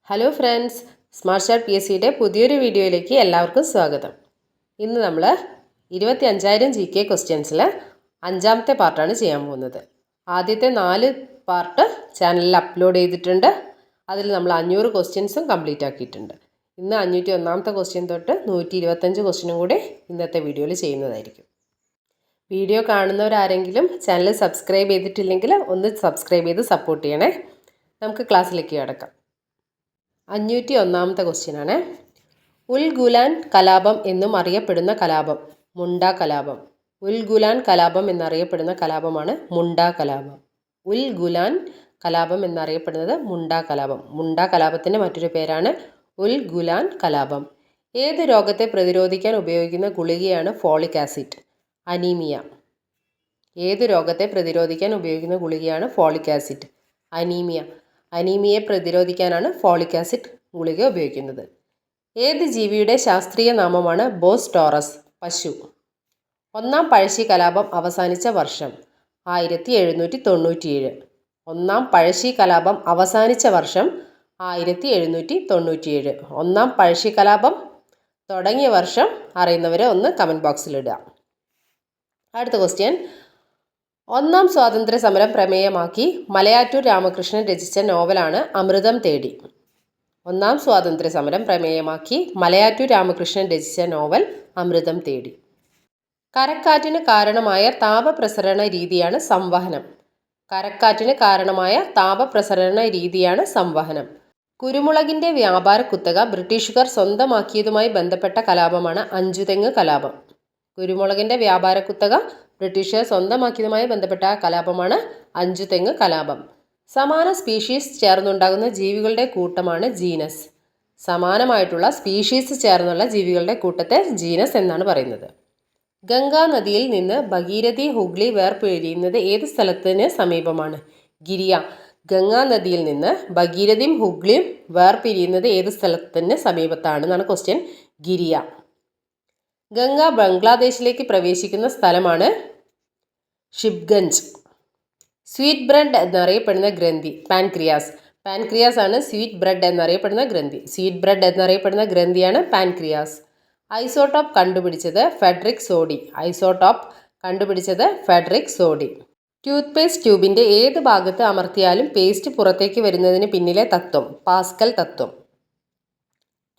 Hello friends, smart start P S സിയുടെ പുതിയൊരു വീഡിയോയിലേക്ക് എല്ലാവർക്കും സ്വാഗതം. ഇന്ന് നമ്മൾ 25,000 GK ക്വസ്റ്റ്യൻസിൽ 5ാമത്തെ പാർട്ടാണ് ചെയ്യാൻ പോകുന്നത്. ആദ്യത്തെ 4 പാർട്ട് ചാനലിൽ അപ്ലോഡ് ചെയ്തിട്ടുണ്ട്. അതിൽ നമ്മൾ 500 ക്വസ്റ്റ്യൻസും കംപ്ലീറ്റ് ആക്കിയിട്ടുണ്ട്. ഇന്ന് 501ാമത്തെ ക്വസ്റ്റ്യൻ തൊട്ട് 125 ക്വസ്റ്റ്യനും കൂടി ഇന്നത്തെ വീഡിയോയിൽ ചെയ്യുന്നതായിരിക്കും. വീഡിയോ കാണുന്നവരാരെങ്കിലും ചാനൽ സബ്സ്ക്രൈബ് ചെയ്തിട്ടില്ലെങ്കിൽ ഒന്ന് സബ്സ്ക്രൈബ് ചെയ്ത് സപ്പോർട്ട് ചെയ്യണേ. നമുക്ക് ക്ലാസ്സിലേക്ക് കിടക്കാം. 501ാമത്തെ ക്വസ്റ്റ്യനാണ്. ഉൽ-ഗുലാൻ കലാപം എന്നും അറിയപ്പെടുന്ന കലാപം മുണ്ട കലാപം. ഉൽ-ഗുലാൻ കലാപം എന്നറിയപ്പെടുന്ന കലാപമാണ് മുണ്ട കലാപം. ഉൽ-ഗുലാൻ കലാപം എന്നറിയപ്പെടുന്നത് മുണ്ട കലാപം. മുണ്ട കലാപത്തിൻ്റെ മറ്റൊരു പേരാണ് ഉൽ-ഗുലാൻ കലാപം. ഏത് രോഗത്തെ പ്രതിരോധിക്കാൻ ഉപയോഗിക്കുന്ന ഗുളികയാണ് ഫോളിക് ആസിഡ്? അനീമിയ. ഏത് രോഗത്തെ പ്രതിരോധിക്കാൻ ഉപയോഗിക്കുന്ന ഗുളികയാണ് ഫോളിക് ആസിഡ്? അനീമിയ. അനീമിയയെ പ്രതിരോധിക്കാനാണ് ഫോളിക് ആസിഡ് ഗുളിക ഉപയോഗിക്കുന്നത്. ഏത് ജീവിയുടെ ശാസ്ത്രീയ നാമമാണ് ബോസ് ടോറസ്? പശു. ഒന്നാം പഴശ്ശി കലാപം അവസാനിച്ച വർഷം? 1797. ഒന്നാം പഴശ്ശി കലാപം അവസാനിച്ച വർഷം 1797. ഒന്നാം പഴശ്ശി കലാപം തുടങ്ങിയ വർഷം അറിയുന്നവരെ ഒന്ന് കമൻറ്റ് ബോക്സിലിടുക. അടുത്ത ക്വസ്റ്റ്യൻ. ഒന്നാം സ്വാതന്ത്ര്യ സമരം പ്രമേയമാക്കി മലയാറ്റൂർ രാമകൃഷ്ണൻ രചിച്ച നോവലാണ് അമൃതം തേടി. ഒന്നാം സ്വാതന്ത്ര്യ സമരം പ്രമേയമാക്കി മലയാറ്റൂർ രാമകൃഷ്ണൻ രചിച്ച നോവൽ അമൃതം തേടി. കരക്കാറ്റിന് കാരണമായ താപപ്രസരണ രീതിയാണ് സംവഹനം. കരക്കാറ്റിന് കാരണമായ താപപ്രസരണ രീതിയാണ് സംവഹനം. കുരുമുളകിൻ്റെ വ്യാപാര കുത്തക ബ്രിട്ടീഷുകാർ സ്വന്തമാക്കിയതുമായി ബന്ധപ്പെട്ട കലാപമാണ് അഞ്ചുതെങ്ങ് കലാപം. കുരുമുളകിൻ്റെ വ്യാപാര കുത്തക ബ്രിട്ടീഷുകാർ സ്വന്തമാക്കിയതുമായി ബന്ധപ്പെട്ട കലാപമാണ് അഞ്ചുതെങ്ങ് കലാപം. സമാന സ്പീഷീസ് ചേർന്നുണ്ടാകുന്ന ജീവികളുടെ കൂട്ടമാണ് ജീനസ്. സമാനമായിട്ടുള്ള സ്പീഷീസ് ചേർന്നുള്ള ജീവികളുടെ കൂട്ടത്തെ ജീനസ് എന്നാണ് പറയുന്നത്. ഗംഗാ നദിയിൽ നിന്ന് ഭഗീരഥി ഹുഗ്ലി വേർപിരിയുന്നത് ഏത് സ്ഥലത്തിന് സമീപമാണ്? ഗിരിയ. ഗംഗാ നദിയിൽ നിന്ന് ഭഗീരഥിയും ഹുഗ്ലിയും വേർപിരിയുന്നത് ഏത് സ്ഥലത്തിന് സമീപത്താണെന്നാണ് ക്വസ്റ്റ്യൻ. ഗിരിയ. ഗംഗ ബംഗ്ലാദേശിലേക്ക് പ്രവേശിക്കുന്ന സ്ഥലമാണ് ഷിബ്ഗഞ്ച്. സ്വീറ്റ് ബ്രെഡ് എന്നറിയപ്പെടുന്ന ഗ്രന്ഥി? പാൻക്രിയാസ്. പാൻക്രിയാസ് ആണ് സ്വീറ്റ് ബ്രെഡ് എന്നറിയപ്പെടുന്ന ഗ്രന്ഥി. സ്വീറ്റ് ബ്രെഡ് എന്നറിയപ്പെടുന്ന ഗ്രന്ഥിയാണ് പാൻക്രിയാസ്. ഐസോടോപ്പ് കണ്ടുപിടിച്ചത് ഫെഡറിക് സോഡി. ഐസോടോപ്പ് കണ്ടുപിടിച്ചത് ഫെഡറിക് സോഡി. ടൂത്ത് പേസ്റ്റ് ട്യൂബിൻ്റെ ഏത് ഭാഗത്ത് അമർത്തിയാലും പേസ്റ്റ് പുറത്തേക്ക് വരുന്നതിന് പിന്നിലെ തത്വം? പാസ്കൽ തത്വം.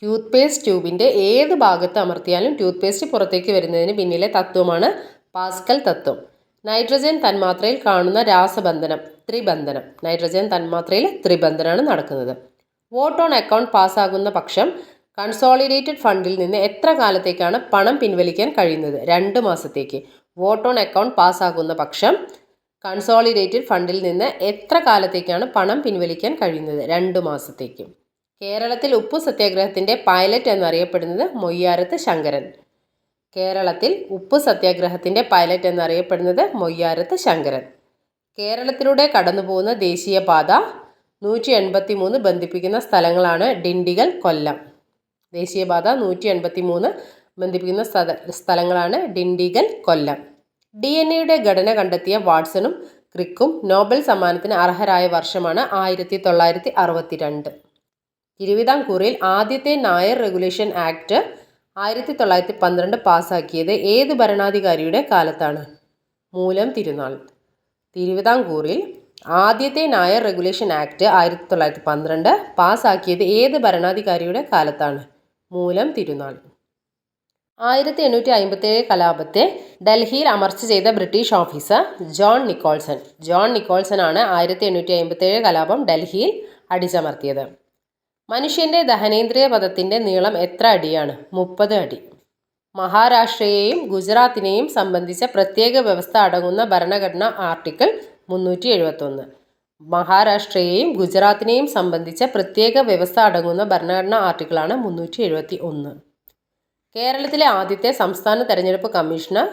ടൂത്ത് പേസ്റ്റ് ട്യൂബിൻ്റെ ഏത് ഭാഗത്ത് അമർത്തിയാലും ടൂത്ത് പേസ്റ്റ് പുറത്തേക്ക് വരുന്നതിന് പിന്നിലെ തത്വമാണ് പാസ്കൽ തത്വം. നൈട്രജൻ തന്മാത്രയിൽ കാണുന്ന രാസബന്ധനം? ത്രിബന്ധനം. നൈട്രജൻ തന്മാത്രയിൽ ത്രിബന്ധനമാണ് നടക്കുന്നത്. വോട്ട് ഓൺ അക്കൗണ്ട് പാസ്സാകുന്ന പക്ഷം കൺസോളിഡേറ്റഡ് ഫണ്ടിൽ നിന്ന് എത്ര കാലത്തേക്കാണ് പണം പിൻവലിക്കാൻ കഴിയുന്നത്? 2 മാസത്തേക്ക്. വോട്ട് ഓൺ അക്കൗണ്ട് പാസ്സാകുന്ന പക്ഷം കൺസോളിഡേറ്റഡ് ഫണ്ടിൽ നിന്ന് എത്ര കാലത്തേക്കാണ് പണം പിൻവലിക്കാൻ കഴിയുന്നത്? 2 മാസത്തേക്ക്. കേരളത്തിൽ ഉപ്പു സത്യാഗ്രഹത്തിൻ്റെ പൈലറ്റ് എന്നറിയപ്പെടുന്നത് മൊയ്യാരത്ത് ശങ്കരൻ. കേരളത്തിൽ ഉപ്പു സത്യാഗ്രഹത്തിൻ്റെ പൈലറ്റ് എന്നറിയപ്പെടുന്നത് മൊയ്യാരത്ത് ശങ്കരൻ. കേരളത്തിലൂടെ കടന്നുപോകുന്ന ദേശീയപാത 183 ബന്ധിപ്പിക്കുന്ന സ്ഥലങ്ങളാണ് ഡിണ്ടിഗൽ, കൊല്ലം. ദേശീയപാത 183 ബന്ധിപ്പിക്കുന്ന സ്ഥലങ്ങളാണ് ഡിണ്ടിഗൽ, കൊല്ലം. DNA ഘടന കണ്ടെത്തിയ വാട്സണും ക്രിക്കും നോബൽ സമ്മാനത്തിന് അർഹരായ വർഷമാണ് 1962. തിരുവിതാംകൂറിൽ ആദ്യത്തെ നായർ റെഗുലേഷൻ ആക്ട് 1912 പാസ്സാക്കിയത് ഏത് ഭരണാധികാരിയുടെ കാലത്താണ്? മൂലം തിരുനാൾ. തിരുവിതാംകൂറിൽ ആദ്യത്തെ നായർ റെഗുലേഷൻ ആക്ട് 1912 പാസ്സാക്കിയത് ഏത് ഭരണാധികാരിയുടെ കാലത്താണ്? മൂലം തിരുനാൾ. 1857 കലാപത്തെ ഡൽഹിയിൽ അമർച്ച ചെയ്ത British officer John Nicholson. John Nicholson ആണ് 1857 കലാപം ഡൽഹിയിൽ അടിച്ചമർത്തിയത്. മനുഷ്യൻ്റെ ദഹനേന്ദ്രിയ പഥത്തിൻ്റെ നീളം എത്ര അടിയാണ്? 30 അടി. മഹാരാഷ്ട്രയെയും ഗുജറാത്തിനെയും സംബന്ധിച്ച പ്രത്യേക വ്യവസ്ഥ അടങ്ങുന്ന ഭരണഘടന ആർട്ടിക്കിൾ 371. മഹാരാഷ്ട്രയെയും ഗുജറാത്തിനെയും സംബന്ധിച്ച പ്രത്യേക വ്യവസ്ഥ അടങ്ങുന്ന ഭരണഘടന ആർട്ടിക്കിളാണ് 371. കേരളത്തിലെ ആദ്യത്തെ സംസ്ഥാന തെരഞ്ഞെടുപ്പ് കമ്മീഷണർ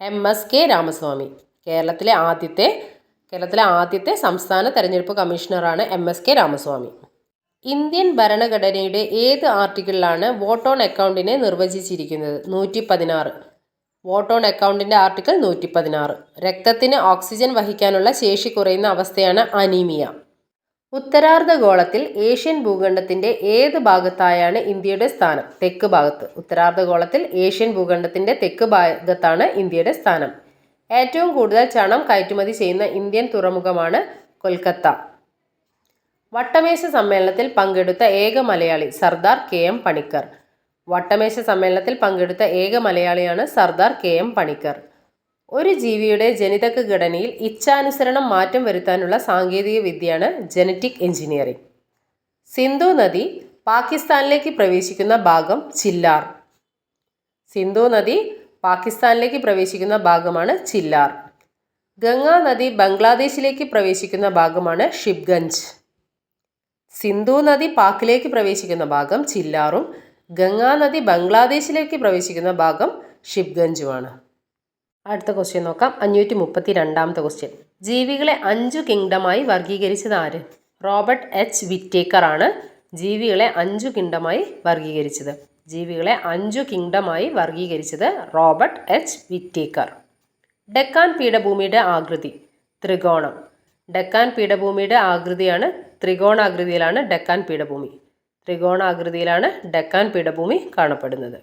MSK രാമസ്വാമി. കേരളത്തിലെ ആദ്യത്തെ സംസ്ഥാന തെരഞ്ഞെടുപ്പ് കമ്മീഷണറാണ് MSK രാമസ്വാമി. ഇന്ത്യൻ ഭരണഘടനയുടെ ഏത് ആർട്ടിക്കിളിലാണ് വോട്ട് ഓൺ അക്കൗണ്ടിനെ നിർവചിച്ചിരിക്കുന്നത്? 116. വോട്ട് ഓൺ അക്കൗണ്ടിൻ്റെ ആർട്ടിക്കിൾ 116. രക്തത്തിന് ഓക്സിജൻ വഹിക്കാനുള്ള ശേഷി കുറയുന്ന അവസ്ഥയാണ് അനീമിയ. ഉത്തരാർദ്ധഗോളത്തിൽ ഏഷ്യൻ ഭൂഖണ്ഡത്തിന്റെ ഏത് ഭാഗത്തായാണ് ഇന്ത്യയുടെ സ്ഥാനം? തെക്ക് ഭാഗത്ത്. ഉത്തരാർദ്ധഗോളത്തിൽ ഏഷ്യൻ ഭൂഖണ്ഡത്തിന്റെ തെക്ക് ഭാഗത്താണ് ഇന്ത്യയുടെ സ്ഥാനം. ഏറ്റവും കൂടുതൽ ചണം കയറ്റുമതി ചെയ്യുന്ന ഇന്ത്യൻ തുറമുഖമാണ് കൊൽക്കത്ത. വട്ടമേശ സമ്മേളനത്തിൽ പങ്കെടുത്ത ഏക മലയാളി സർദാർ കെ.എം. പണിക്കർ. വട്ടമേശ സമ്മേളനത്തിൽ പങ്കെടുത്ത ഏക മലയാളിയാണ് സർദാർ കെ.എം. പണിക്കർ. ഒരു ജീവിയുടെ ജനിതക ഘടനയിൽ ഇച്ഛാനുസരണം മാറ്റം വരുത്താനുള്ള സാങ്കേതിക വിദ്യയാണ് ജനറ്റിക് എഞ്ചിനീയറിംഗ്. സിന്ധു നദി പാകിസ്ഥാനിലേക്ക് പ്രവേശിക്കുന്ന ഭാഗം ചില്ലാർ. സിന്ധു നദി പാകിസ്ഥാനിലേക്ക് പ്രവേശിക്കുന്ന ഭാഗമാണ് ചില്ലാർ. ഗംഗാ നദി ബംഗ്ലാദേശിലേക്ക് പ്രവേശിക്കുന്ന ഭാഗമാണ് ഷിബ്ഗഞ്ച്. സിന്ധു നദി പാക്കിലേക്ക് പ്രവേശിക്കുന്ന ഭാഗം ചില്ലാറും ഗംഗാ നദി ബംഗ്ലാദേശിലേക്ക് പ്രവേശിക്കുന്ന ഭാഗം ഷിബ്ഗഞ്ചുമാണ്. അടുത്ത ക്വസ്റ്റ്യൻ നോക്കാം. 532ാമത്തെ ക്വസ്റ്റ്യൻ. ജീവികളെ 5 കിങ്ഡമായി വർഗീകരിച്ചത് ആര്? റോബർട്ട് എച്ച് വിറ്റേക്കർ ആണ് ജീവികളെ 5 കിങ്ഡമായി വർഗീകരിച്ചത്. ജീവികളെ 5 കിങ്ഡമായി വർഗീകരിച്ചത് റോബർട്ട് എച്ച് വിറ്റേക്കർ. ഡെക്കാൻ പീഠഭൂമിയുടെ ആകൃതി ത്രികോണം. ഡെക്കാൻ പീഠഭൂമിയുടെ ആകൃതിയാണ് ത്രികോണാകൃതിയിലാണ് ഡെക്കാൻ പീഠഭൂമി. ത്രികോണാകൃതിയിലാണ് ഡെക്കാൻ പീഠഭൂമി കാണപ്പെടുന്നത്.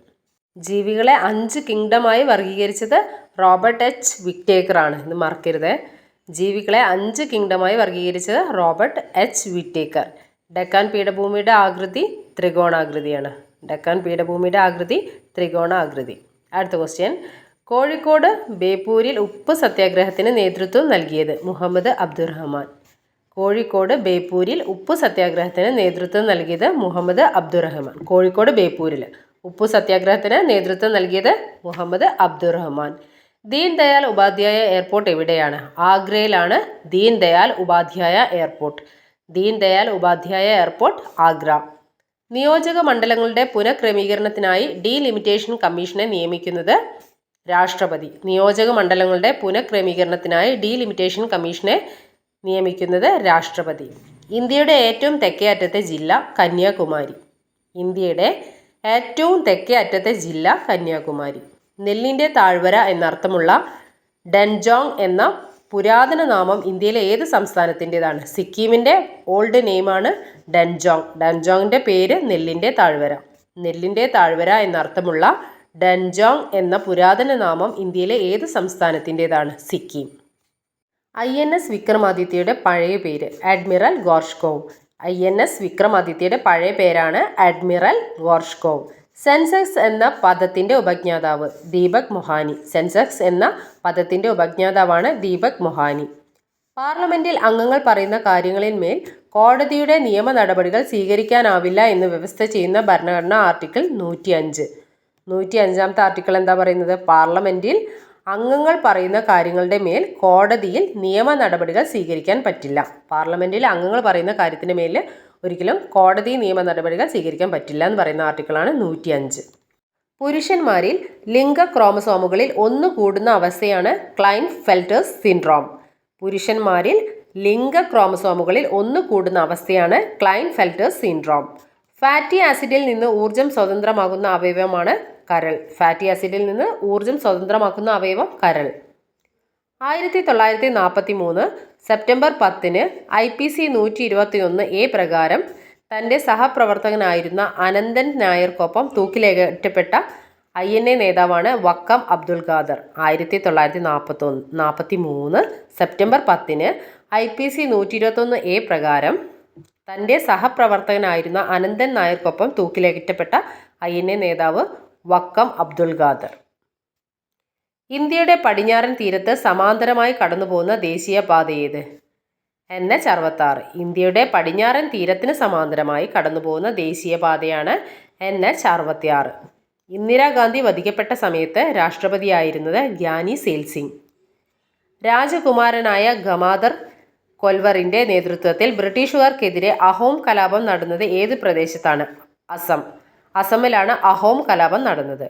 ജീവികളെ 5 കിങ്ഡമായി വർഗീകരിച്ചത് റോബർട്ട് എച്ച് വിറ്റേക്കർ ആണ്. ഇത് മറക്കരുത്. ജീവികളെ 5 കിങ്ഡമായി വർഗീകരിച്ചത് റോബർട്ട് എച്ച് വിറ്റേക്കർ. ഡെക്കാൻ പീഠഭൂമിയുടെ ആകൃതി ത്രികോണാകൃതിയാണ്. ഡെക്കാൻ പീഠഭൂമിയുടെ ആകൃതി ത്രികോണാകൃതി. അടുത്ത ക്വസ്റ്റ്യൻ. കോഴിക്കോട് ബേപ്പൂരിൽ ഉപ്പ് സത്യാഗ്രഹത്തിന് നേതൃത്വം നൽകിയത് മുഹമ്മദ് അബ്ദുറഹ്മാൻ. കോഴിക്കോട് ബേപ്പൂരിൽ ഉപ്പ് സത്യാഗ്രഹത്തിന് നേതൃത്വം നൽകിയത് മുഹമ്മദ് അബ്ദുറഹ്മാൻ. കോഴിക്കോട് ബേപ്പൂരിൽ ഉപ്പു സത്യാഗ്രഹത്തിന് നേതൃത്വം നൽകിയത് മുഹമ്മദ് അബ്ദുറഹ്മാൻ. ദീൻ ദയാൽ ഉപാധ്യായ എയർപോർട്ട് എവിടെയാണ്? ആഗ്രയിലാണ് ദീൻ ദയാൽ ഉപാധ്യായ എയർപോർട്ട്. ദീൻ ദയാൽ ഉപാധ്യായ എയർപോർട്ട് ആഗ്ര. നിയോജക മണ്ഡലങ്ങളുടെ പുനഃക്രമീകരണത്തിനായി ഡീലിമിറ്റേഷൻ കമ്മീഷനെ നിയമിക്കുന്നത് രാഷ്ട്രപതി. നിയോജക മണ്ഡലങ്ങളുടെ പുനഃക്രമീകരണത്തിനായി ഡീലിമിറ്റേഷൻ കമ്മീഷനെ നിയമിക്കുന്നത് രാഷ്ട്രപതി. ഇന്ത്യയുടെ ഏറ്റവും തെക്കേ അറ്റത്തെ ജില്ല കന്യാകുമാരി. ഇന്ത്യയുടെ ഏറ്റവും തെക്കേ അറ്റത്തെ ജില്ല കന്യാകുമാരി. നെല്ലിൻ്റെ താഴ്വര എന്നർത്ഥമുള്ള ഡൻജോങ് എന്ന പുരാതന നാമം ഇന്ത്യയിലെ ഏത് സംസ്ഥാനത്തിൻ്റെതാണ്? സിക്കിമിൻ്റെ ഓൾഡ് നെയിമാണ് ഡൻജോങ്. ഡൻജോങ്ങിൻ്റെ പേര് നെല്ലിൻ്റെ താഴ്വര. നെല്ലിൻ്റെ താഴ്വര എന്നർത്ഥമുള്ള ഡൻജോങ് എന്ന പുരാതന നാമം ഇന്ത്യയിലെ ഏത് സംസ്ഥാനത്തിൻ്റെതാണ്? സിക്കിം. INS വിക്രമാദിത്യയുടെ പഴയ പേര് അഡ്മിറൽ ഗോർഷ്കോവ്. INS വിക്രമാദിത്യയുടെ പഴയ പേരാണ് അഡ്മിറൽ ഗോർഷ്കോവ്. സെൻസെക്സ് എന്ന പദത്തിൻ്റെ ഉപജ്ഞാതാവ് ദീപക് മൊഹാനി. സെൻസെക്സ് എന്ന പദത്തിൻ്റെ ഉപജ്ഞാതാവാണ് ദീപക് മൊഹാനി. പാർലമെൻറ്റിൽ അംഗങ്ങൾ പറയുന്ന കാര്യങ്ങളിൽ മേൽ കോടതിയുടെ നിയമ നടപടികൾ സ്വീകരിക്കാനാവില്ല എന്ന് വ്യവസ്ഥ ചെയ്യുന്ന ഭരണഘടനാ ആർട്ടിക്കിൾ 105. 105ാമത്തെ ആർട്ടിക്കിൾ എന്താ പറയുന്നത്? പാർലമെൻറ്റിൽ അംഗങ്ങൾ പറയുന്ന കാര്യങ്ങളുടെ മേൽ കോടതിയിൽ നിയമ നടപടികൾ സ്വീകരിക്കാൻ പറ്റില്ല. പാർലമെൻറ്റിൽ അംഗങ്ങൾ പറയുന്ന കാര്യത്തിന് മേൽ ഒരിക്കലും കോടതി നിയമ നടപടികൾ സ്വീകരിക്കാൻ പറ്റില്ല എന്ന് പറയുന്ന ആർട്ടിക്കിളാണ് 105. പുരുഷന്മാരിൽ ലിംഗ ക്രോമസോമുകളിൽ 1 കൂടുന്ന അവസ്ഥയാണ് ക്ലൈൻഫെൽറ്റേഴ്സ് സിൻഡ്രോം. പുരുഷന്മാരിൽ ലിംഗ ക്രോമസോമുകളിൽ 1 കൂടുന്ന അവസ്ഥയാണ് ക്ലൈൻഫെൽറ്റേഴ്സ് സിൻഡ്രോം. ഫാറ്റി ആസിഡിൽ നിന്ന് ഊർജം സ്വതന്ത്രമാകുന്ന അവയവമാണ് കരൾ. ഫാറ്റി ആസിഡിൽ നിന്ന് ഊർജം സ്വതന്ത്രമാക്കുന്ന അവയവം കരൾ. 1943 സെപ്റ്റംബർ 10 IPC 121A പ്രകാരം തൻ്റെ സഹപ്രവർത്തകനായിരുന്ന അനന്തൻ നായർക്കൊപ്പം തൂക്കിലേറ്റപ്പെട്ട INA നേതാവാണ് Vakkom Abdul Khader. 1943 September 10 IPC 121A പ്രകാരം തൻ്റെ സഹപ്രവർത്തകനായിരുന്ന അനന്തൻ നായർക്കൊപ്പം തൂക്കിലേറ്റപ്പെട്ട INA നേതാവ് വക്കം അബ്ദുൽ ഖാദർ. ഇന്ത്യയുടെ പടിഞ്ഞാറൻ തീരത്ത് സമാന്തരമായി കടന്നുപോകുന്ന ദേശീയപാത ഏത്? NH66. ഇന്ത്യയുടെ പടിഞ്ഞാറൻ തീരത്തിന് സമാന്തരമായി കടന്നുപോകുന്ന ദേശീയപാതയാണ് NH66. ഇന്ദിരാഗാന്ധി വധിക്കപ്പെട്ട സമയത്ത് രാഷ്ട്രപതിയായിരുന്നത് ഗ്യാനി സെയിൽ സിംഗ്. രാജകുമാരനായ ഗമാദർ കൊൽവറിൻ്റെ നേതൃത്വത്തിൽ ബ്രിട്ടീഷുകാർക്കെതിരെ അഹോം കലാപം നടന്നത് ഏത് പ്രദേശത്താണ്? അസം. അസമിലാണ് അഹോം കലാപം നടന്നത്.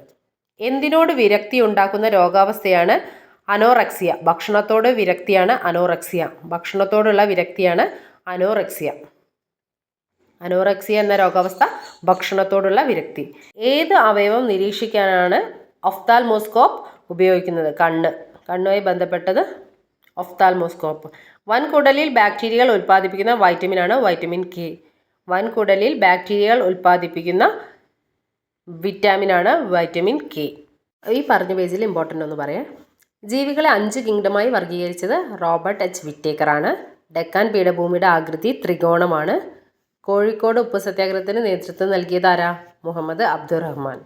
എന്തിനോട് വിരക്തി ഉണ്ടാക്കുന്ന രോഗാവസ്ഥയാണ് അനോറക്സിയ? ഭക്ഷണത്തോട് വിരക്തിയാണ് അനോറക്സിയ. ഭക്ഷണത്തോടുള്ള വിരക്തിയാണ് അനോറക്സിയ. അനോറക്സിയ എന്ന രോഗാവസ്ഥ ഭക്ഷണത്തോടുള്ള വിരക്തി. ഏത് അവയവം നിരീക്ഷിക്കാനാണ് ഒഫ്താൽമോസ്കോപ്പ് ഉപയോഗിക്കുന്നത്? കണ്ണ്. കണ്ണുമായി ബന്ധപ്പെട്ടത് ഒഫ്താൽമോസ്കോപ്പ്. വൻകുടലിൽ ബാക്ടീരിയകൾ ഉൽപ്പാദിപ്പിക്കുന്ന വൈറ്റമിനാണ് വൈറ്റമിൻ കെ. വൻകുടലിൽ ബാക്ടീരിയകൾ ഉൽപ്പാദിപ്പിക്കുന്ന വിറ്റാമിനാണ് വൈറ്റമിൻ കെ. ഈ പറഞ്ഞ പേജിൽ ഇമ്പോർട്ടൻ്റ് ഒന്ന് പറയാം. ജീവികളെ 5 കിങ്ഡമായി വർഗീകരിച്ചത് റോബർട്ട് എച്ച് വിറ്റേക്കർ ആണ്. ഡെക്കാൻ പീഠഭൂമിയുടെ ആകൃതി ത്രികോണമാണ്. കോഴിക്കോട് ഉപ്പ് സത്യാഗ്രഹത്തിന് നേതൃത്വം നൽകിയത് ആരാ? മുഹമ്മദ് അബ്ദുറഹ്മാൻ.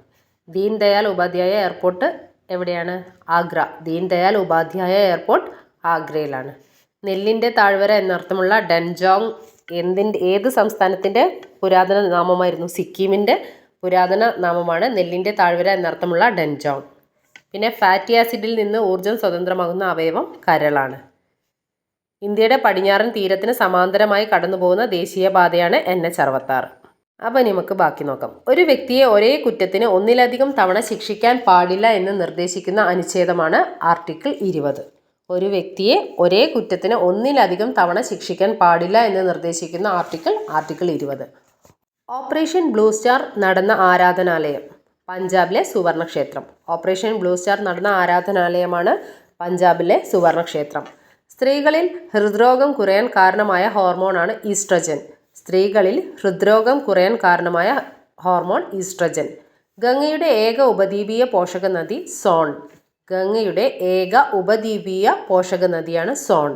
ദീൻ ദയാൽ ഉപാധ്യായ എയർപോർട്ട് എവിടെയാണ്? ആഗ്ര. ദീൻ ദയാൽ ഉപാധ്യായ എയർപോർട്ട് ആഗ്രയിലാണ്. നെല്ലിൻ്റെ താഴ്വര എന്നർത്ഥമുള്ള ഡെൻജോങ് ഏത് സംസ്ഥാനത്തിൻ്റെ പുരാതന നാമമായിരുന്നു? സിക്കിമിൻ്റെ പുരാതന നാമമാണ് നെല്ലിൻ്റെ താഴ്വര എന്നർത്ഥമുള്ള ഡെൻജോങ്. പിന്നെ ഫാറ്റി ആസിഡിൽ നിന്ന് ഊർജ്ജം സ്വതന്ത്രമാകുന്ന അവയവം കരളാണ്. ഇന്ത്യയുടെ പടിഞ്ഞാറൻ തീരത്തിന് സമാന്തരമായി കടന്നുപോകുന്ന ദേശീയപാതയാണ് NH-66. അപ്പോൾ നമുക്ക് ബാക്കി നോക്കാം. ഒരു വ്യക്തിയെ ഒരേ കുറ്റത്തിന് ഒന്നിലധികം തവണ ശിക്ഷിക്കാൻ പാടില്ല എന്ന് നിർദ്ദേശിക്കുന്ന അനുച്ഛേദമാണ് ആർട്ടിക്കിൾ 20. ഒരു വ്യക്തിയെ ഒരേ കുറ്റത്തിന് ഒന്നിലധികം തവണ ശിക്ഷിക്കാൻ പാടില്ല എന്ന് നിർദ്ദേശിക്കുന്ന ആർട്ടിക്കിൾ 20. ഓപ്പറേഷൻ ബ്ലൂ സ്റ്റാർ നടന്ന ആരാധനാലയം പഞ്ചാബിലെ സുവർണക്ഷേത്രം. ഓപ്പറേഷൻ ബ്ലൂ സ്റ്റാർ നടന്ന ആരാധനാലയമാണ് പഞ്ചാബിലെ സുവർണക്ഷേത്രം. സ്ത്രീകളിൽ ഹൃദ്രോഗം കുറയാൻ കാരണമായ ഹോർമോണാണ് ഈസ്ട്രജൻ. സ്ത്രീകളിൽ ഹൃദ്രോഗം കുറയാൻ കാരണമായ ഹോർമോൺ ഈസ്ട്രജൻ. ഗംഗയുടെ ഏക ഉപദ്വീപീയ പോഷക നദി സോൺ. ഗംഗയുടെ ഏക ഉപദ്വീപീയ പോഷക നദിയാണ് സോൺ.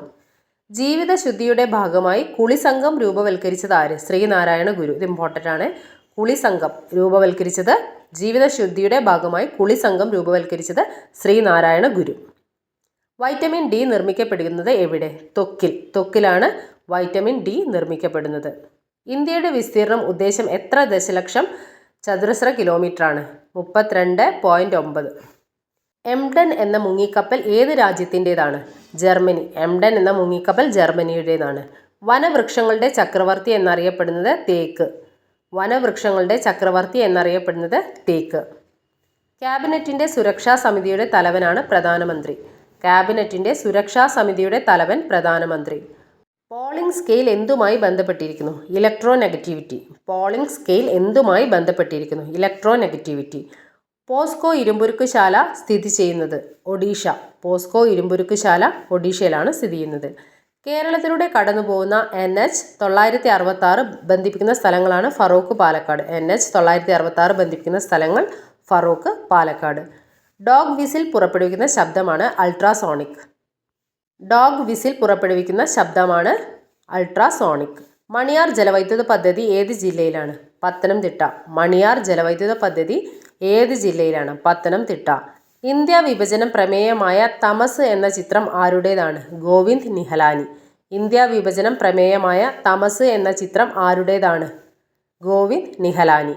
ജീവിതശുദ്ധിയുടെ ഭാഗമായി കുളിസംഘം രൂപവൽക്കരിച്ചത് ആര്? ശ്രീനാരായണ ഗുരു. ഇത് ഇമ്പോർട്ടൻ്റ് ആണ്. കുളിസംഘം രൂപവൽക്കരിച്ചത് ജീവിതശുദ്ധിയുടെ ഭാഗമായി കുളിസംഘം രൂപവൽക്കരിച്ചത് ശ്രീനാരായണ ഗുരു. വൈറ്റമിൻ ഡി നിർമ്മിക്കപ്പെടുന്നത് എവിടെ? ത്വക്കിലാണ് വൈറ്റമിൻ ഡി നിർമ്മിക്കപ്പെടുന്നത്. ഇന്ത്യയുടെ വിസ്തീർണം ഉദ്ദേശം എത്ര ദശലക്ഷം ചതുരശ്ര കിലോമീറ്ററാണ്? 32.9. എംഡൻ എന്ന മുങ്ങിക്കപ്പൽ ഏത് രാജ്യത്തിൻ്റെതാണ്? ജർമ്മനി. എംഡൻ എന്ന മുങ്ങിക്കപ്പൽ ജർമ്മനിയുടേതാണ്. വനവൃക്ഷങ്ങളുടെ ചക്രവർത്തി എന്നറിയപ്പെടുന്നത് തേക്ക്. വനവൃക്ഷങ്ങളുടെ ചക്രവർത്തി എന്നറിയപ്പെടുന്നത് തേക്ക്. ക്യാബിനറ്റിൻ്റെ സുരക്ഷാ സമിതിയുടെ തലവനാണ് പ്രധാനമന്ത്രി. ക്യാബിനറ്റിൻ്റെ സുരക്ഷാ സമിതിയുടെ തലവൻ പ്രധാനമന്ത്രി. പോളിംഗ് സ്കെയിൽ എന്തുമായി ബന്ധപ്പെട്ടിരിക്കുന്നു? ഇലക്ട്രോനെഗറ്റിവിറ്റി. പോളിംഗ് സ്കെയിൽ എന്തുമായി ബന്ധപ്പെട്ടിരിക്കുന്നു? ഇലക്ട്രോനെഗറ്റിവിറ്റി. പോസ്കോ ഇരുമ്പുരുക്കുശാല സ്ഥിതി ചെയ്യുന്നത് ഒഡീഷ. പോസ്കോ ഇരുമ്പുരുക്കുശാല ഒഡീഷയിലാണ് സ്ഥിതി ചെയ്യുന്നത്. കേരളത്തിലൂടെ കടന്നുപോകുന്ന NH-966 ബന്ധിപ്പിക്കുന്ന സ്ഥലങ്ങളാണ് ഫറൂഖ്, പാലക്കാട്. NH-966 ബന്ധിപ്പിക്കുന്ന സ്ഥലങ്ങൾ ഫറൂഖ്, പാലക്കാട്. ഡോഗ് വിസിൽ പുറപ്പെടുവിക്കുന്ന ശബ്ദമാണ് അൾട്രാസോണിക്. ഡോഗ് വിസിൽ പുറപ്പെടുവിക്കുന്ന ശബ്ദമാണ് അൾട്രാസോണിക്. മണിയാർ ജലവൈദ്യുത പദ്ധതി ഏത് ജില്ലയിലാണ്? പത്തനംതിട്ട. മണിയാർ ജലവൈദ്യുത പദ്ധതി ഏത് ജില്ലയിലാണ്? പത്തനംതിട്ട. ഇന്ത്യ വിഭജനം പ്രമേയമായ തമസ് എന്ന ചിത്രം ആരുടേതാണ്? ഗോവിന്ദ് നിഹലാനി. ഇന്ത്യ വിഭജനം പ്രമേയമായ തമസ് എന്ന ചിത്രം ആരുടേതാണ്? ഗോവിന്ദ് നിഹലാനി.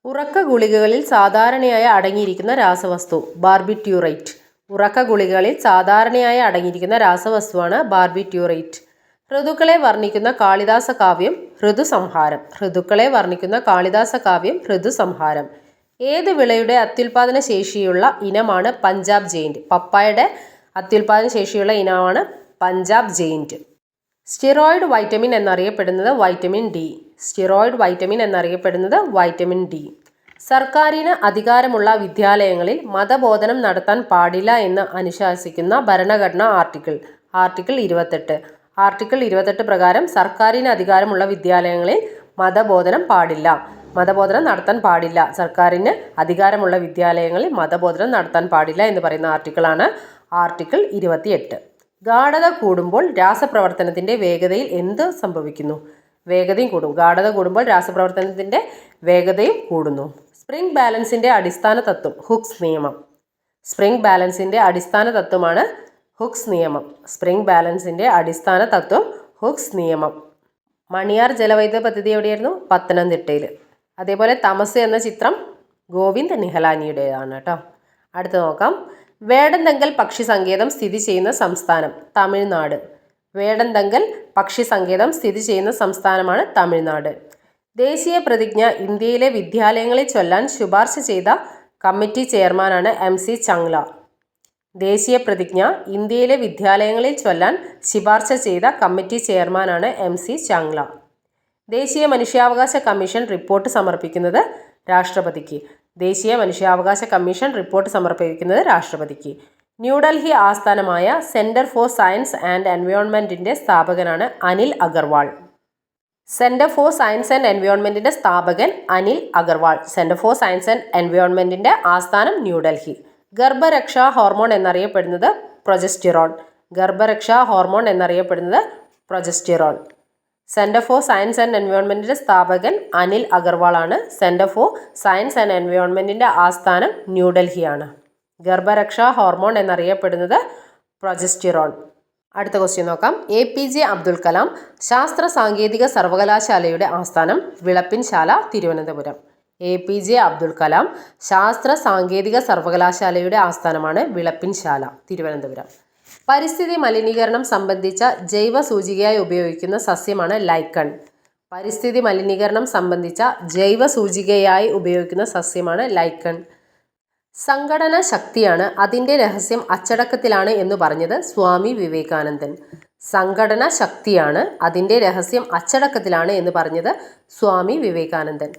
ഉറക്ക ഗുളികകളിൽ സാധാരണയായി അടങ്ങിയിരിക്കുന്ന രാസവസ്തു ബാർബിറ്റ്യൂറേറ്റ്. ഉറക്ക ഗുളികകളിൽ സാധാരണയായി അടങ്ങിയിരിക്കുന്ന രാസവസ്തുവാണ് ബാർബിറ്റ്യൂറേറ്റ്. ഋതുക്കളെ വർണ്ണിക്കുന്ന കാളിദാസ കാവ്യം ഋതുസംഹാരം. ഋതുക്കളെ വർണ്ണിക്കുന്ന കാളിദാസ കാവ്യം ഋതുസംഹാരം. ഏത് വിളയുടെ അത്യുൽപാദന ശേഷിയുള്ള ഇനമാണ് പഞ്ചാബ് ജെയിൻറ്റ്? പപ്പായയുടെ അത്യുൽപാദന ശേഷിയുള്ള ഇനമാണ് പഞ്ചാബ് ജെയിൻറ്റ്. സ്റ്റിറോയിഡ് വൈറ്റമിൻ എന്നറിയപ്പെടുന്നത് വൈറ്റമിൻ ഡി. സ്റ്റിറോയിഡ് വൈറ്റമിൻ എന്നറിയപ്പെടുന്നത് വൈറ്റമിൻ ഡി. സർക്കാരിന് അധികാരമുള്ള വിദ്യാലയങ്ങളിൽ മതബോധനം നടത്താൻ പാടില്ല എന്ന് അനുശാസിക്കുന്ന ഭരണഘടനാ ആർട്ടിക്കിൾ 28. ആർട്ടിക്കിൾ 28 പ്രകാരം സർക്കാരിന് അധികാരമുള്ള വിദ്യാലയങ്ങളിൽ മതബോധനം നടത്താൻ പാടില്ല. സർക്കാരിന് അധികാരമുള്ള വിദ്യാലയങ്ങളിൽ മതബോധനം നടത്താൻ പാടില്ല എന്ന് പറയുന്ന ആർട്ടിക്കിളാണ് ആർട്ടിക്കിൾ 28. ഗാഢത കൂടുമ്പോൾ രാസപ്രവർത്തനത്തിൻ്റെ വേഗതയിൽ എന്ത് സംഭവിക്കുന്നു? വേഗതയും കൂടും. ഗാഢത കൂടുമ്പോൾ രാസപ്രവർത്തനത്തിൻ്റെ വേഗതയും കൂടുന്നു. സ്പ്രിംഗ് ബാലൻസിൻ്റെ അടിസ്ഥാന തത്വം ഹുക്സ് നിയമം. സ്പ്രിംഗ് ബാലൻസിൻ്റെ അടിസ്ഥാന തത്വമാണ് ഹുക്സ് നിയമം. സ്പ്രിംഗ് ബാലൻസിൻ്റെ അടിസ്ഥാന തത്വം ഹുക്സ് നിയമം. മണിയാർ ജലവൈദ്യുത പദ്ധതി എവിടെയായിരുന്നു? പത്തനംതിട്ടയിൽ. അതേപോലെ തമസ് എന്ന ചിത്രം ഗോവിന്ദ് നിഹലാനിയുടേതാണ് കേട്ടോ. അടുത്ത് നോക്കാം. വേടന്തങ്കൽ പക്ഷി സങ്കേതം സ്ഥിതി ചെയ്യുന്ന സംസ്ഥാനം തമിഴ്നാട്. വേടന്തങ്കൽ പക്ഷി സങ്കേതം സ്ഥിതി ചെയ്യുന്ന സംസ്ഥാനമാണ് തമിഴ്നാട്. ദേശീയ പ്രതിജ്ഞ ഇന്ത്യയിലെ വിദ്യാലയങ്ങളിൽ ചൊല്ലാൻ ശുപാർശ ചെയ്ത കമ്മിറ്റി ചെയർമാനാണ് MC ചങ്ല. ദേശീയ പ്രതിജ്ഞ ഇന്ത്യയിലെ വിദ്യാലയങ്ങളിൽ ചൊല്ലാൻ ശുപാർശ ചെയ്ത കമ്മിറ്റി ചെയർമാനാണ് MC ചങ്ല. ദേശീയ മനുഷ്യാവകാശ കമ്മീഷൻ റിപ്പോർട്ട് സമർപ്പിക്കുന്നത് രാഷ്ട്രപതിക്ക്. ദേശീയ മനുഷ്യാവകാശ കമ്മീഷൻ റിപ്പോർട്ട് സമർപ്പിക്കുന്നത് രാഷ്ട്രപതിക്ക്. ന്യൂഡൽഹി ആസ്ഥാനമായ സെൻറ്റർ ഫോർ സയൻസ് ആൻഡ് എൻവയോൺമെൻറ്റിൻ്റെ സ്ഥാപകനാണ് Anil Agarwal. Centre for science and എൻവയോൺമെൻറ്റിൻ്റെ സ്ഥാപകൻ Anil Agarwal. Centre for science and എൻവയോൺമെൻറ്റിൻ്റെ ആസ്ഥാനം ന്യൂഡൽഹി. ഗർഭരക്ഷാ ഹോർമോൺ എന്നറിയപ്പെടുന്നത് പ്രൊജസ്റ്റിറോൺ. ഗർഭരക്ഷാ ഹോർമോൺ എന്നറിയപ്പെടുന്നത് progesterone. Centre for science and എൻവയോൺമെൻറ്റിൻ്റെ സ്ഥാപകൻ അനിൽ അഗർവാൾ ആണ്. സെൻറ്റർ ഫോർ സയൻസ് ആൻഡ് എൻവയോൺമെൻറ്റിൻ്റെ ആസ്ഥാനം ന്യൂഡൽഹിയാണ്. ഗർഭരക്ഷാ ഹോർമോൺ എന്നറിയപ്പെടുന്നത് പ്രൊജസ്റ്റിറോൺ. അടുത്ത ക്വസ്റ്റ്യൻ നോക്കാം. APJ അബ്ദുൽ കലാം ശാസ്ത്ര സാങ്കേതിക സർവകലാശാലയുടെ ആസ്ഥാനം വിളപ്പിൻശാല, തിരുവനന്തപുരം. APJ അബ്ദുൽ കലാം ശാസ്ത്ര സാങ്കേതിക സർവകലാശാലയുടെ ആസ്ഥാനമാണ് വിളപ്പിൻശാല, തിരുവനന്തപുരം. പരിസ്ഥിതി മലിനീകരണം സംബന്ധിച്ച ജൈവ സൂചികയായി ഉപയോഗിക്കുന്ന സസ്യമാണ് ലൈക്കൺ. പരിസ്ഥിതി മലിനീകരണം സംബന്ധിച്ച ജൈവ സൂചികയായി ഉപയോഗിക്കുന്ന സസ്യമാണ് ലൈക്കൺ. സംഘടന ശക്തിയാണ്, അതിൻ്റെ രഹസ്യം അച്ചടക്കത്തിലാണ് എന്ന് പറഞ്ഞത് സ്വാമി വിവേകാനന്ദൻ. സംഘടന ശക്തിയാണ്, അതിൻ്റെ രഹസ്യം അച്ചടക്കത്തിലാണ് എന്ന് പറഞ്ഞത് സ്വാമി വിവേകാനന്ദൻ.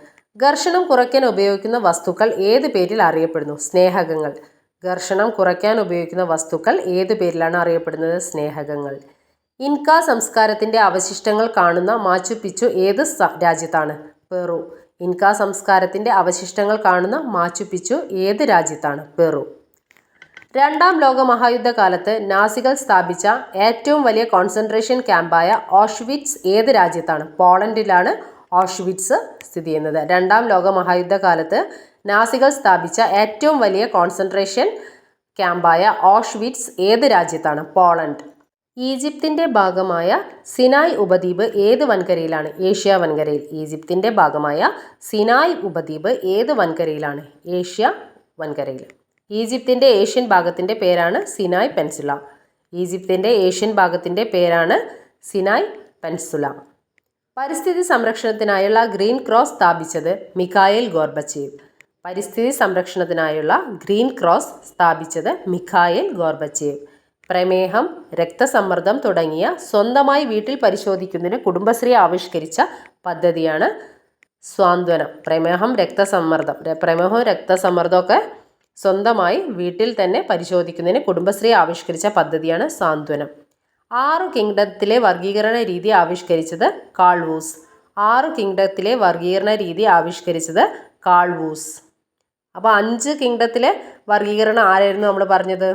ഘർഷണം കുറയ്ക്കാൻ ഉപയോഗിക്കുന്ന വസ്തുക്കൾ ഏത് പേരിൽ അറിയപ്പെടുന്നു? സ്നേഹകങ്ങൾ. ഘർഷണം കുറയ്ക്കാൻ ഉപയോഗിക്കുന്ന വസ്തുക്കൾ ഏത് പേരിലാണ് അറിയപ്പെടുന്നത്? സ്നേഹകങ്ങൾ. ഇൻക സംസ്കാരത്തിൻ്റെ അവശിഷ്ടങ്ങൾ കാണുന്ന മാച്ചു പിച്ചു ഏത് രാജ്യത്താണ്? പെറു. ഇൻക സംസ്കാരത്തിൻ്റെ അവശിഷ്ടങ്ങൾ കാണുന്ന മാച്ചു പിച്ചു ഏത് രാജ്യത്താണ്? പെറു. രണ്ടാം ലോക മഹായുദ്ധകാലത്ത് നാസികൾ സ്ഥാപിച്ച ഏറ്റവും വലിയ കോൺസെൻട്രേഷൻ ക്യാമ്പായ ഓഷ്വിറ്റ്സ് ഏത് രാജ്യത്താണ്? പോളണ്ടിലാണ് ഓഷ്വിറ്റ്സ് സ്ഥിതി ചെയ്യുന്നത്. രണ്ടാം ലോക മഹായുദ്ധകാലത്ത് നാസികൾ സ്ഥാപിച്ച ഏറ്റവും വലിയ കോൺസെൻട്രേഷൻ ക്യാമ്പായ ഓഷ്വിറ്റ്സ് ഏത് രാജ്യത്താണ്? പോളണ്ട്. ഈജിപ്തിൻ്റെ ഭാഗമായ സിനായ് ഉപദ്വീപ് ഏത് വൻകരയിലാണ്? ഏഷ്യ വൻകരയിൽ. ഈജിപ്തിൻ്റെ ഭാഗമായ സിനായ് ഉപദ്വീപ് ഏത് വൻകരയിലാണ്? ഏഷ്യ വൻകരയിൽ. ഈജിപ്തിൻ്റെ ഏഷ്യൻ ഭാഗത്തിൻ്റെ പേരാണ് സിനായ് പെൻസുല. ഈജിപ്തിൻ്റെ ഏഷ്യൻ ഭാഗത്തിൻ്റെ പേരാണ് സിനായ് പെൻസുല. പരിസ്ഥിതി സംരക്ഷണത്തിനായുള്ള ഗ്രീൻ ക്രോസ് സ്ഥാപിച്ചത് മിഖായേൽ ഗോർബച്ചേവ്. പരിസ്ഥിതി സംരക്ഷണത്തിനായുള്ള ഗ്രീൻ ക്രോസ് സ്ഥാപിച്ചത് മിഖായേൽ ഗോർബച്ചേവ്. പ്രമേഹം, രക്തസമ്മർദ്ദം തുടങ്ങിയ സ്വന്തമായി വീട്ടിൽ പരിശോധിക്കുന്നതിന് കുടുംബശ്രീ ആവിഷ്കരിച്ച പദ്ധതിയാണ് സ്വാന്തനം. പ്രമേഹവും രക്തസമ്മർദ്ദമൊക്കെ സ്വന്തമായി വീട്ടിൽ തന്നെ പരിശോധിക്കുന്നതിന് കുടുംബശ്രീ ആവിഷ്കരിച്ച പദ്ധതിയാണ് സാന്ത്വനം. 6 കിങ്ഡത്തിലെ വർഗീകരണ രീതി ആവിഷ്കരിച്ചത് കാൾ വൂസ്. 6 കിങ്ഡത്തിലെ വർഗീകരണ രീതി ആവിഷ്കരിച്ചത് കാൾ വൂസ്. അപ്പോൾ 5 കിങ്ഡത്തിലെ വർഗീകരണം ആരായിരുന്നു നമ്മൾ പറഞ്ഞത്?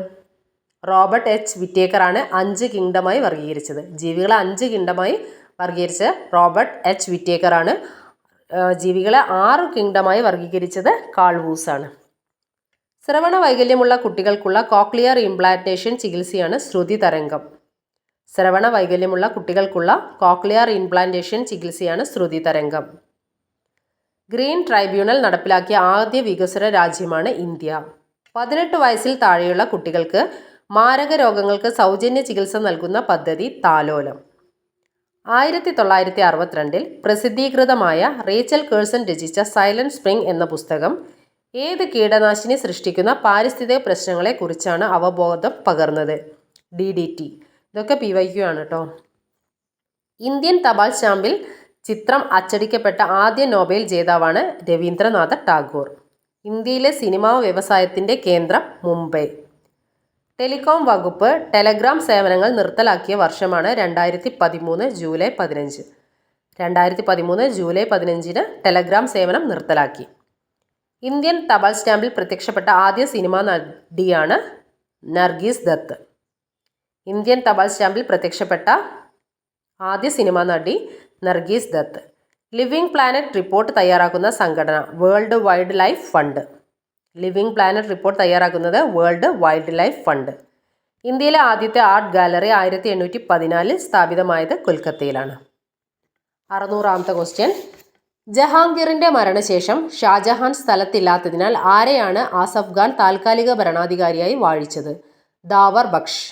റോബർട്ട് എച്ച് വിറ്റേക്കർ ആണ് 5 കിങ്ഡമായി വർഗീകരിച്ചത്. ജീവികളെ 5 കിങ്ഡമായി വർഗീകരിച്ച റോബർട്ട് എച്ച് വിറ്റേക്കർ ആണ്. ജീവികളെ 6 കിങ്ഡമായി വർഗീകരിച്ചത് കാൾ വൂസ് ആണ്. ശ്രവണ വൈകല്യമുള്ള കുട്ടികൾക്കുള്ള കോക്ലിയർ ഇംപ്ലാന്റേഷൻ ചികിത്സയാണ് ശ്രുതി തരംഗം. ശ്രവണ വൈകല്യമുള്ള കുട്ടികൾക്കുള്ള കോക്ലിയർ ഇംപ്ലാന്റേഷൻ ചികിത്സയാണ് ശ്രുതി തരംഗം. ഗ്രീൻ ട്രൈബ്യൂണൽ നടപ്പിലാക്കിയ ആദ്യ വികസ്വര രാജ്യമാണ് ഇന്ത്യ. 18 വയസ്സിൽ താഴെയുള്ള കുട്ടികൾക്ക് മാരക രോഗങ്ങൾക്ക് സൗജന്യ ചികിത്സ നൽകുന്ന പദ്ധതി താലോലം. 1962 പ്രസിദ്ധീകൃതമായ റേച്ചൽ കേഴ്സൺ രചിച്ച സൈലന്റ് സ്പ്രിംഗ് എന്ന പുസ്തകം ഏത് കീടനാശിനി സൃഷ്ടിക്കുന്ന പാരിസ്ഥിതിക പ്രശ്നങ്ങളെ കുറിച്ചാണ് അവബോധം പകർന്നത്? DDT. ഇതൊക്കെ PYQ ആണ് കേട്ടോ. ഇന്ത്യൻ തപാൽ സ്റ്റാമ്പിൽ ചിത്രം അച്ചടിക്കപ്പെട്ട ആദ്യ നോബൽ ജേതാവാണ് രവീന്ദ്രനാഥ ടാഗോർ. ഇന്ത്യയിലെ സിനിമാ വ്യവസായത്തിൻ്റെ കേന്ദ്രം മുംബൈ. ടെലികോം വകുപ്പ് ടെലഗ്രാം സേവനങ്ങൾ നിർത്തലാക്കിയ വർഷമാണ് 2013 ജൂലൈ 15. 2013 ജൂലൈ 15 ടെലഗ്രാം സേവനം നിർത്തലാക്കി. ഇന്ത്യൻ തപാൽ സ്റ്റാമ്പിൽ പ്രത്യക്ഷപ്പെട്ട ആദ്യ സിനിമാ നടിയാണ് നർഗീസ് ദത്ത്. ഇന്ത്യൻ തപാൽ സ്റ്റാമ്പിൽ പ്രത്യക്ഷപ്പെട്ട ആദ്യ സിനിമാ നടി Nargis Dutt. Living planet report തയ്യാറാക്കുന്ന സംഘടന world wildlife fund. Living planet report തയ്യാറാക്കുന്നത് വേൾഡ് വൈൽഡ് ലൈഫ് ഫണ്ട്. ഇന്ത്യയിലെ ആദ്യത്തെ ആർട്ട് ഗാലറി 1814 സ്ഥാപിതമായത് കൊൽക്കത്തയിലാണ്. 600ാമത്തെ ക്വസ്റ്റ്യൻ. ജഹാംഗീറിൻ്റെ മരണശേഷം ഷാജഹാൻ സ്ഥലത്തില്ലാത്തതിനാൽ ആരെയാണ് ആസഫ് ഖാൻ താൽക്കാലിക ഭരണാധികാരിയായി വാഴിച്ചത്? ദാവർ ബക്ഷ്.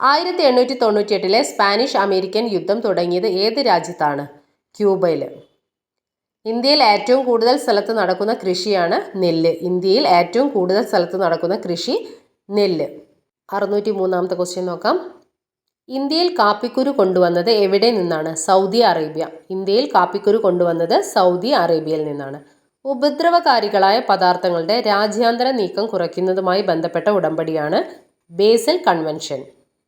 1898 സ്പാനിഷ് അമേരിക്കൻ യുദ്ധം തുടങ്ങിയത് ഏത് രാജ്യത്താണ്? ക്യൂബയിൽ. ഇന്ത്യയിൽ ഏറ്റവും കൂടുതൽ സ്ഥലത്ത് നടക്കുന്ന കൃഷിയാണ് നെല്ല്. ഇന്ത്യയിൽ ഏറ്റവും കൂടുതൽ സ്ഥലത്ത് നടക്കുന്ന കൃഷി നെല്ല്. 603ാമത്തെ ക്വസ്റ്റ്യൻ നോക്കാം. ഇന്ത്യയിൽ കാപ്പിക്കുരു കൊണ്ടുവന്നത് എവിടെ നിന്നാണ്? Saudi Arabia. ഇന്ത്യയിൽ കാപ്പിക്കുരു കൊണ്ടുവന്നത് സൗദി അറേബ്യയിൽ നിന്നാണ്. ഉപദ്രവകാരികളായ പദാർത്ഥങ്ങളുടെ രാജ്യാന്തര നീക്കം കുറയ്ക്കുന്നതുമായി ബന്ധപ്പെട്ട ഉടമ്പടിയാണ് ബേസൽ കൺവെൻഷൻ.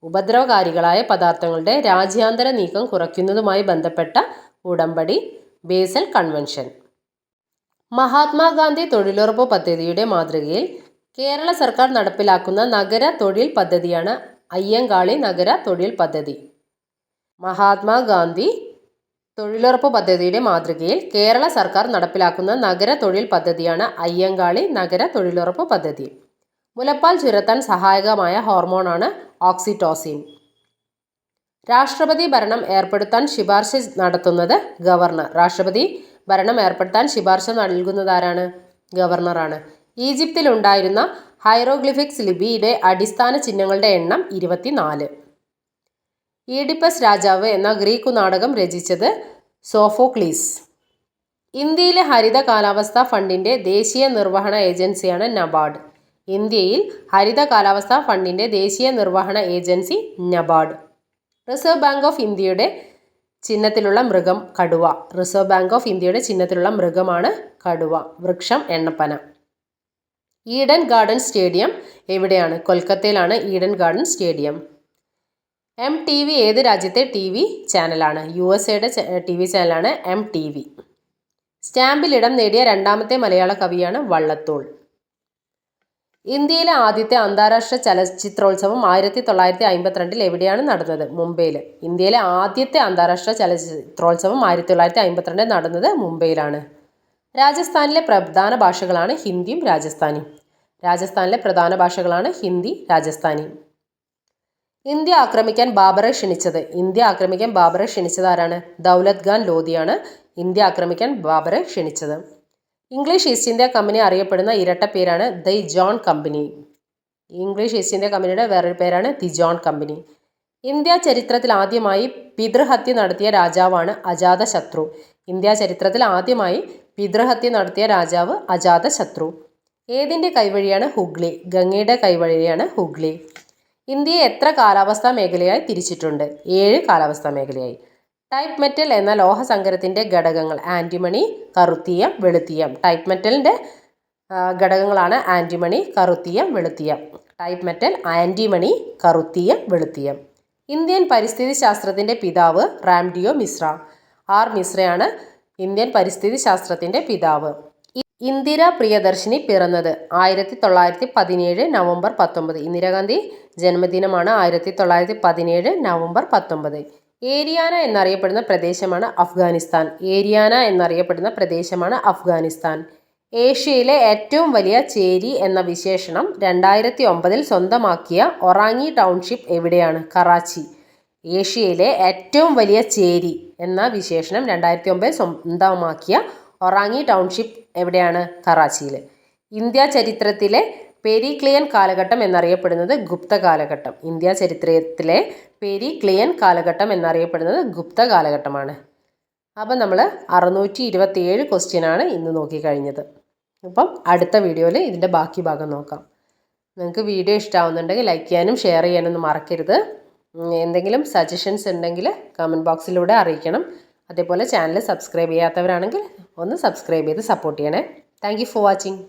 ഉപദ്രവകാരികളായ പദാർത്ഥങ്ങളുടെ രാജ്യാന്തര നീക്കം കുറയ്ക്കുന്നതുമായി ബന്ധപ്പെട്ട ഉടമ്പടി ബേസൽ കൺവെൻഷൻ. മഹാത്മാഗാന്ധി തൊഴിലുറപ്പ് പദ്ധതിയുടെ മാതൃകയിൽ കേരള സർക്കാർ നടപ്പിലാക്കുന്ന നഗര തൊഴിൽ പദ്ധതിയാണ് അയ്യങ്കാളി നഗര തൊഴിൽ പദ്ധതി. മഹാത്മാഗാന്ധി തൊഴിലുറപ്പ് പദ്ധതിയുടെ മാതൃകയിൽ കേരള സർക്കാർ നടപ്പിലാക്കുന്ന നഗര തൊഴിൽ പദ്ധതിയാണ് അയ്യങ്കാളി നഗര തൊഴിലുറപ്പ് പദ്ധതി. മുലപ്പാൽ ചുരത്താൻ സഹായകമായ ഹോർമോണാണ് ഓക്സിറ്റോസിൻ. രാഷ്ട്രപതി ഭരണം ഏർപ്പെടുത്താൻ ശുപാർശ നടത്തുന്നത് ഗവർണർ. രാഷ്ട്രപതി ഭരണം ഏർപ്പെടുത്താൻ ശുപാർശ നൽകുന്നതാരാണ്? ഗവർണറാണ്. ഈജിപ്തിൽ ഉണ്ടായിരുന്ന ഹൈറോഗ്ലിഫിക്സ് ലിപിയുടെ അടിസ്ഥാന ചിഹ്നങ്ങളുടെ എണ്ണം 24. ഈഡിപ്പസ് രാജാവ് എന്ന ഗ്രീക്കു നാടകം രചിച്ചത് സോഫോക്ലീസ്. ഇന്ത്യയിലെ ഹരിത കാലാവസ്ഥാ ഫണ്ടിന്റെ ദേശീയ നിർവഹണ ഏജൻസിയാണ് നബാർഡ്. ഇന്ത്യയിൽ ഹരിത കാലാവസ്ഥാ ഫണ്ടിന്റെ ദേശീയ നിർവഹണ agency NABARD. Reserve bank of ഇന്ത്യയുടെ ചിഹ്നത്തിലുള്ള മൃഗം കടുവ. റിസർവ് ബാങ്ക് ഓഫ് ഇന്ത്യയുടെ ചിഹ്നത്തിലുള്ള മൃഗമാണ് കടുവ. വൃക്ഷം എണ്ണപ്പന. ഈഡൻ ഗാർഡൻ സ്റ്റേഡിയം എവിടെയാണ്? കൊൽക്കത്തയിലാണ് ഈഡൻ ഗാർഡൻ സ്റ്റേഡിയം. MTV ഏത് രാജ്യത്തെ TV ചാനലാണ്? USA TV ചാനലാണ് MTV. സ്റ്റാമ്പിൽ ഇടം നേടിയ രണ്ടാമത്തെ മലയാള കവിയാണ് വള്ളത്തോൾ. ഇന്ത്യയിലെ ആദ്യത്തെ അന്താരാഷ്ട്ര ചലച്ചിത്രോത്സവം 1952 എവിടെയാണ് നടന്നത്? മുംബൈയിൽ. ഇന്ത്യയിലെ ആദ്യത്തെ അന്താരാഷ്ട്ര ചലച്ചിത്രോത്സവം 1952 നടന്നത് മുംബൈയിലാണ്. രാജസ്ഥാനിലെ പ്രധാന ഭാഷകളാണ് ഹിന്ദിയും രാജസ്ഥാനിയും. രാജസ്ഥാനിലെ പ്രധാന ഭാഷകളാണ് ഹിന്ദി, രാജസ്ഥാനി. ഇന്ത്യ ആക്രമിക്കാൻ ബാബറെ ക്ഷണിച്ചത്. ഇന്ത്യ ആക്രമിക്കാൻ ബാബറെ ക്ഷണിച്ചത് ആരാണ്? ദൗലത് ഖാൻ ലോധിയാണ് ഇന്ത്യ ആക്രമിക്കാൻ ബാബറെ ക്ഷണിച്ചത്. ഇംഗ്ലീഷ് ഈസ്റ്റ് ഇന്ത്യ കമ്പനി അറിയപ്പെടുന്ന ഇരട്ട പേരാണ് the John company. English east India കമ്പനിയുടെ വേറൊരു പേരാണ് ദി ജോൺ കമ്പനി. ഇന്ത്യ ചരിത്രത്തിൽ ആദ്യമായി പിതൃഹത്യ നടത്തിയ രാജാവാണ് അജാതശത്രു. ഇന്ത്യ ചരിത്രത്തിൽ ആദ്യമായി പിതൃഹത്യ നടത്തിയ രാജാവ് അജാതശത്രു. ഏതിൻ്റെ കൈവഴിയാണ് ഹുഗ്ലി? ഗംഗയുടെ കൈവഴിയാണ് ഹുഗ്ലി. ഇന്ത്യയെ എത്ര കാലാവസ്ഥാ മേഖലയായി തിരിച്ചിട്ടുണ്ട്? 7 കാലാവസ്ഥാ മേഖലയായി. ടൈപ്പ് മെറ്റൽ എന്ന ലോഹസങ്കരത്തിൻ്റെ ഘടകങ്ങൾ ആൻറ്റിമണി, കറുത്തീയം, വെളുത്തീയം. ടൈപ്പ് മെറ്റലിൻ്റെ ഘടകങ്ങളാണ് ആൻറ്റിമണി, കറുത്തീയം, വെളുത്തീയം. ടൈപ്പ് മെറ്റൽ, ആൻറ്റിമണി, കറുത്തീയം, വെളുത്തീയം. ഇന്ത്യൻ പരിസ്ഥിതി ശാസ്ത്രത്തിൻ്റെ പിതാവ് റാംഡിയോ മിശ്ര. ആർ മിശ്രയാണ് ഇന്ത്യൻ പരിസ്ഥിതി ശാസ്ത്രത്തിൻ്റെ പിതാവ്. ഇന്ദിര പ്രിയദർശിനി പിറന്നത് 1917 നവംബർ 19. ഇന്ദിരാഗാന്ധി ജന്മദിനമാണ് 1917 നവംബർ 19. ഏരിയാന എന്നറിയപ്പെടുന്ന പ്രദേശമാണ് അഫ്ഗാനിസ്ഥാൻ. ഏരിയാന എന്നറിയപ്പെടുന്ന പ്രദേശമാണ് അഫ്ഗാനിസ്ഥാൻ. ഏഷ്യയിലെ ഏറ്റവും വലിയ ചേരി എന്ന വിശേഷണം 2009 സ്വന്തമാക്കിയ ഒറാങ്ങി ടൗൺഷിപ്പ് എവിടെയാണ്? കറാച്ചി. ഏഷ്യയിലെ ഏറ്റവും വലിയ ചേരി എന്ന വിശേഷണം 2009 സ്വന്തമാക്കിയ ഒറാങ്ങി ടൗൺഷിപ്പ് എവിടെയാണ്? കറാച്ചിയിൽ. ഇന്ത്യ ചരിത്രത്തിലെ പെരിക്ലിയൻ കാലഘട്ടം എന്നറിയപ്പെടുന്നത് ഗുപ്ത കാലഘട്ടം. ഇന്ത്യ ചരിത്രത്തിലെ പെരിക്ലിയൻ കാലഘട്ടം എന്നറിയപ്പെടുന്നത് ഗുപ്ത കാലഘട്ടമാണ്. അപ്പം നമ്മൾ 627 ക്വസ്റ്റ്യനാണ് ഇന്ന് നോക്കിക്കഴിഞ്ഞത്. അപ്പം അടുത്ത വീഡിയോയിൽ ഇതിൻ്റെ ബാക്കി ഭാഗം നോക്കാം. നിങ്ങൾക്ക് വീഡിയോ ഇഷ്ടമാവുന്നുണ്ടെങ്കിൽ ലൈക്ക് ചെയ്യാനും ഷെയർ ചെയ്യാനൊന്നും മറക്കരുത്. എന്തെങ്കിലും സജഷൻസ് ഉണ്ടെങ്കിൽ കമൻറ്റ് ബോക്സിലൂടെ അറിയിക്കണം. അതേപോലെ ചാനൽ സബ്സ്ക്രൈബ് ചെയ്യാത്തവരാണെങ്കിൽ ഒന്ന് സബ്സ്ക്രൈബ് ചെയ്ത് സപ്പോർട്ട് ചെയ്യണേ. Thank you for watching.